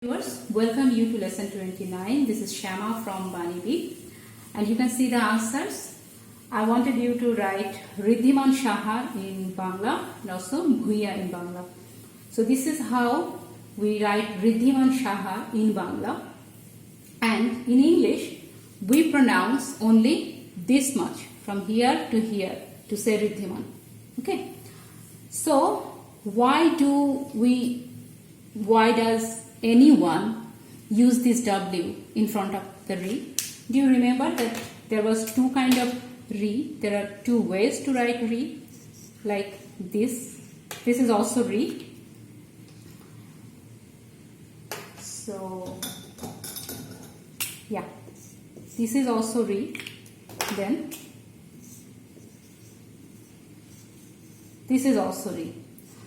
Viewers, welcome you to lesson 29. This is Shyama from Baneebee, and you can see the answers. I wanted you to write Riddhiman Shaha in Bangla and also Bhuiya in Bangla. So this is how we write Riddhiman Shaha in Bangla, and in English we pronounce only this much from here to say Riddhiman. Okay. So why does anyone use this W in front of the re? Do you remember that there was two kind of re? There are two ways to write re, like this. This is also re. So yeah, this is also re. Then this is also re.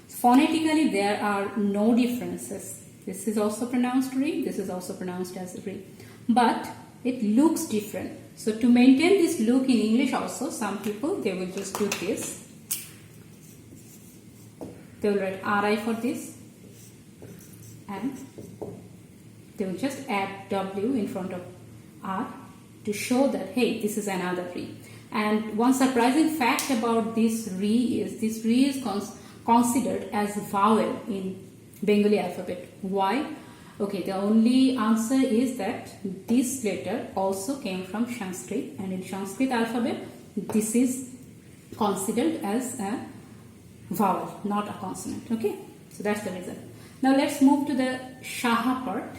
Phonetically, there are no differences. This is also pronounced re, this is also pronounced as re. But it looks different. So to maintain this look in English also, some people, they will just do this. They will write RI for this. And they will just add W in front of R to show that, hey, this is another re. And one surprising fact about this re is considered as vowel in Bengali alphabet. Why? Okay, the only answer is that this letter also came from Sanskrit, and in Sanskrit alphabet this is considered as a vowel, not a consonant. Okay, so that's the reason. Now let's move to the Shaha part.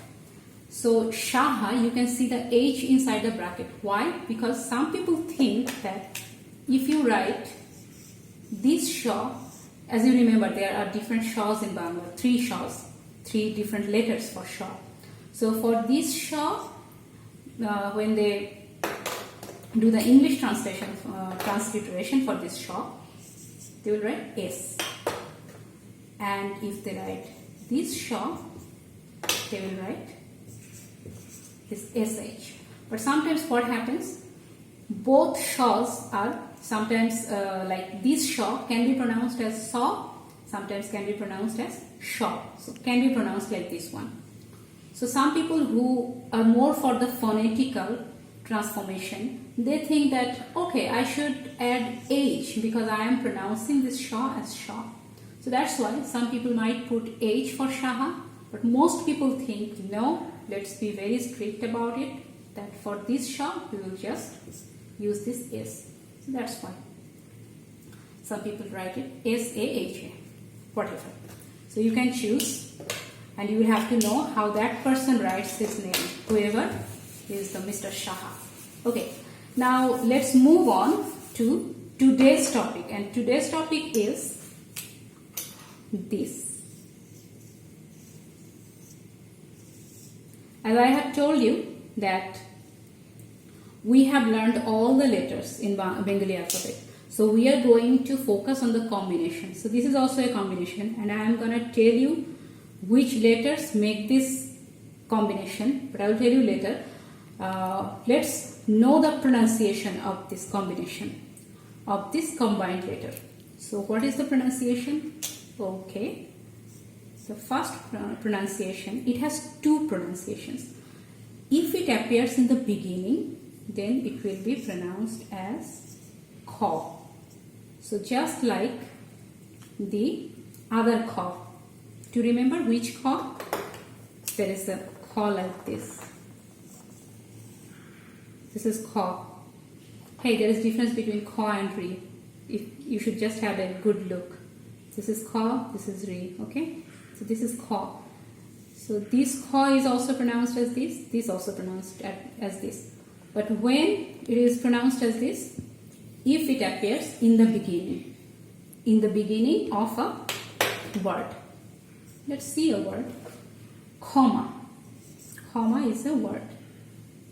So Shaha, you can see the H inside the bracket. Why? Because some people think that if you write this Shah, as you remember, there are different shahs in Bangla, three shahs, three different letters for shah. So for this shah, when they do the English transliteration for this shah, they will write S. And if they write this shah, they will write this SH. But sometimes what happens, both shahs are sometimes like this shaw can be pronounced as saw, sometimes can be pronounced as shaw. So can be pronounced like this one. So some people who are more for the phonetical transformation, they think that okay, I should add H because I am pronouncing this shaw as shaw. So that's why some people might put H for Shaha, but most people think no, let's be very strict about it, that for this shaw we will just use this S. So that's why some people write it S-A-H-A, whatever. So you can choose, and you will have to know how that person writes his name, whoever is the Mr. Shaha. Okay, now let's move on to today's topic, and today's topic is this. As I have told you that we have learned all the letters in Bengali alphabet. So we are going to focus on the combination. So this is also a combination, and I am going to tell you which letters make this combination, but I will tell you later. Let's know the pronunciation of this combination, of this combined letter. So what is the pronunciation? Okay. The first pronunciation, it has two pronunciations. If it appears in the beginning, then it will be pronounced as kha. So just like the other kha. To remember which kha? There is a kha like this. This is kha. Hey, there is difference between kha and re. You should just have a good look. This is kha, this is re. Okay? So this is kha. So this kha is also pronounced as this also pronounced as this. But when it is pronounced as this, if it appears in the beginning of a word. Let's see a word. Comma. Comma is a word.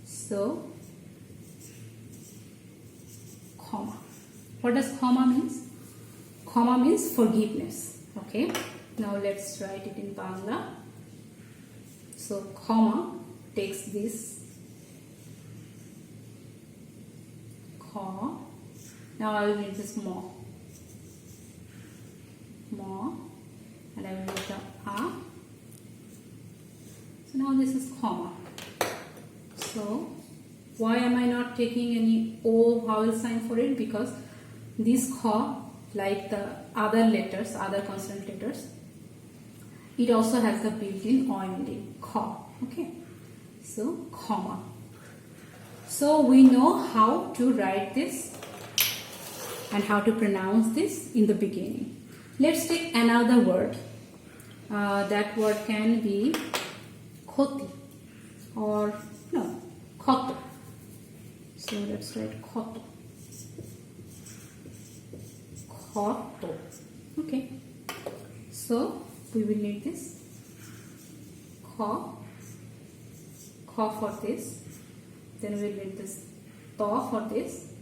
So, comma. What does comma means? Comma means forgiveness. Okay. Now let's write it in Bangla. So, comma takes this. Kha. Now I will read this mo, and I will read the a. So Now this is comma. So why am I not taking any O vowel sign for it? Because this kha, like the other letters, other consonant letters, it also has the built-in O ending, kha. Okay, so comma. So we know how to write this and how to pronounce this in the beginning. Let's take another word. That word can be khoti or no, khoto. So let's write khoto. Khoto. Okay. So we will need this kha for this. Then we will need this to for this.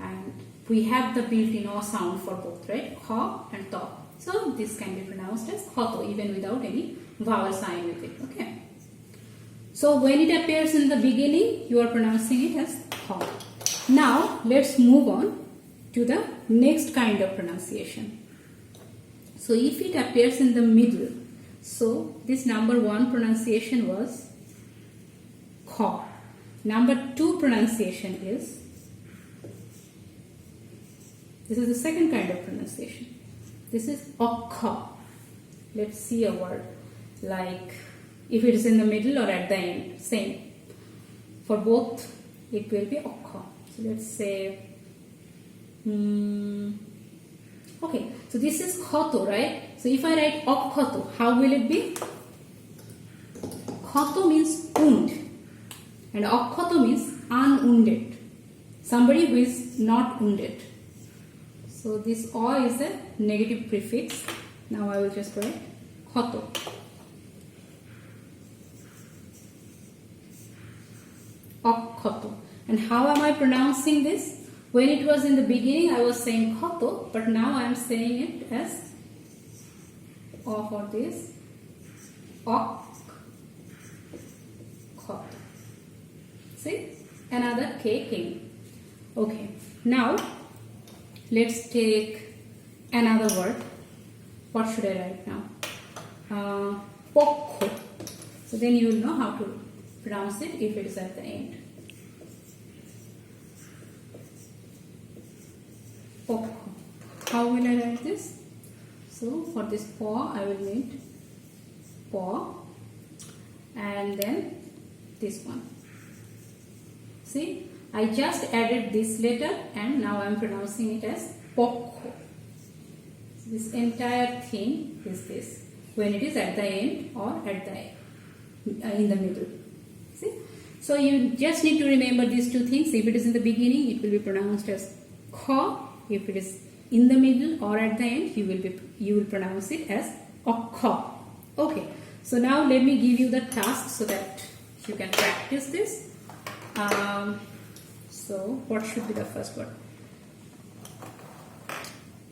And we have the built-in O sound for both, right? Kha and to. So this can be pronounced as khoto even without any vowel sign with it. Okay. So when it appears in the beginning, you are pronouncing it as kha. Now let's move on to the next kind of pronunciation. So if it appears in the middle, so this number 1 pronunciation was kha. Number 2 pronunciation is, this is the second kind of pronunciation. This is okha. Let's see a word like if it is in the middle or at the end, same. For both, it will be okha. So let's say, okay, so this is khoto, right? So if I write okhoto, how will it be? Khoto means wound and okhoto means unwounded. Somebody who is not wounded. So this O is a negative prefix. Now I will just write khoto. Okhoto. And how am I pronouncing this? When it was in the beginning, I was saying khoto, but now I am saying it as O for this. Ok. Khoto. See? Another K came. Okay. Now let's take another word. What should I write now? Pokho. So then you will know how to pronounce it if it is at the end. Pokho. How will I write this? So for this po, I will need po and then this one. See? I just added this letter and now I am pronouncing it as pokho. So this entire thing is this when it is at the end or at the in the middle. See? So you just need to remember these two things. If it is in the beginning, it will be pronounced as kha. If it is in the middle or at the end, you will pronounce it as okha. Okay. So now let me give you the task so that you can practice this. So what should be the first word?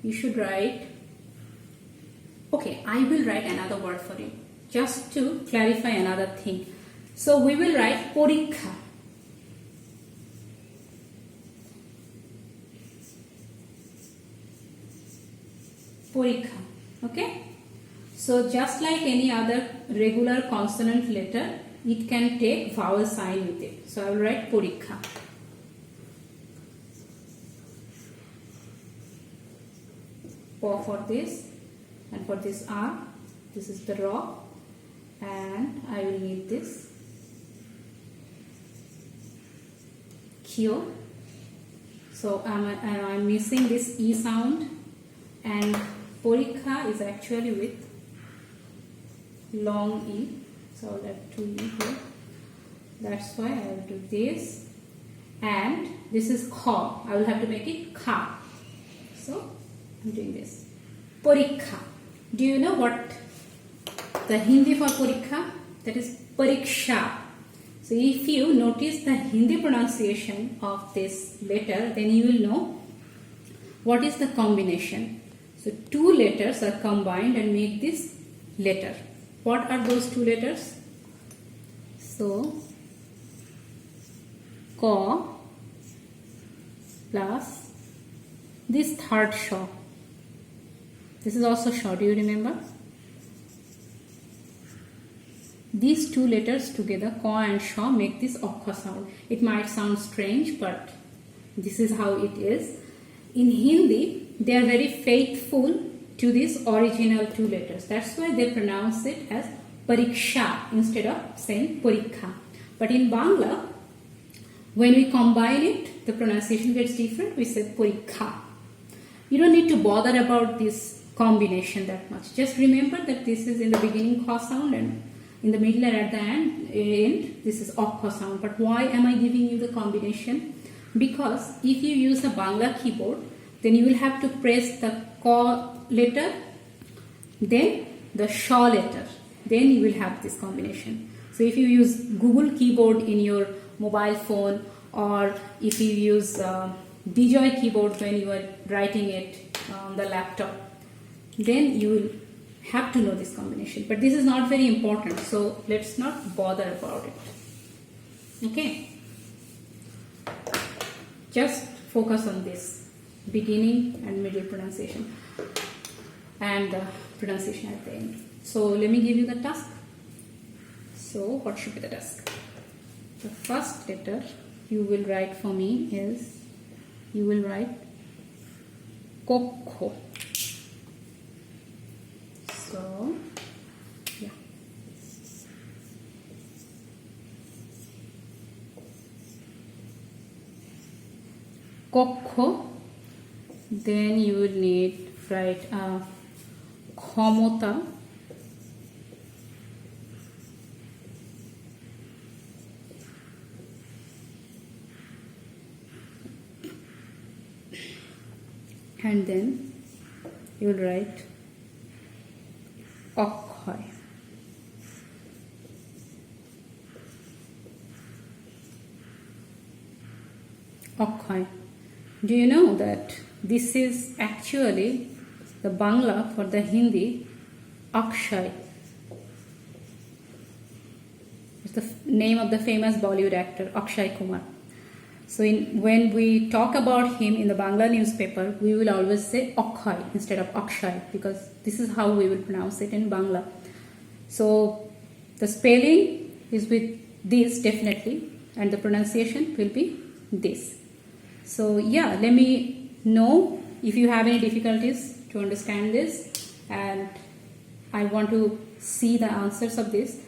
You should write, okay, I will write another word for you just to clarify another thing. So we will write porikha. Porikha. Okay? So just like any other regular consonant letter, it can take vowel sign with it. So I will write porikha. Po for this and for this R, this is the raw and I will need this kyo. So I'm missing this E sound and porikha is actually with long E. So I'll have 2 E here. That's why I will do this and this is kha. I will have to make it kha. So I'm doing this. Porikha. Do you know what the Hindi for porikha? That is pariksha. So if you notice the Hindi pronunciation of this letter, then you will know what is the combination. So 2 letters are combined and make this letter. What are those 2 letters? So ka plus this third sha. This is also sha. Do you remember? these two letters together, ka and sha, make this okkha sound. It might sound strange, but this is how it is. In Hindi, they are very faithful to these original two letters. That's why they pronounce it as pariksha instead of saying parikha. But in Bangla, when we combine it, the pronunciation gets different. We say parikha. You don't need to bother about this combination that much. Just remember that this is in the beginning ka sound, and in the middle and at the end this is okkha sound. But why am I giving you the combination? Because if you use a Bangla keyboard, then you will have to press the ka letter, then the sha letter. Then you will have this combination. So if you use Google keyboard in your mobile phone, or if you use Bijoy keyboard when you are writing it on the laptop, then you will have to know this combination. But this is not very important, so let's not bother about it. Okay? Just focus on this beginning and middle pronunciation and the pronunciation at the end. So let me give you the task. So what should be the task? The first letter you will write for me is, you will write kokho. So yeah. Kokho. Then you will need write khamota. And then you will write Okhoi. Okhoi. Do you know that this is actually the Bangla for the Hindi Akshay? It's the name of the famous Bollywood actor Akshay Kumar. So when we talk about him in the Bangla newspaper, we will always say Okhoi instead of Akshay, because this is how we will pronounce it in Bangla. So the spelling is with this definitely, and the pronunciation will be this. So yeah, let me know if you have any difficulties to understand this, and I want to see the answers of this.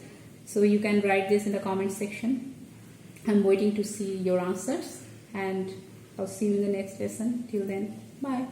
So you can write this in the comment section. I'm waiting to see your answers, and I'll see you in the next lesson. Till then, bye.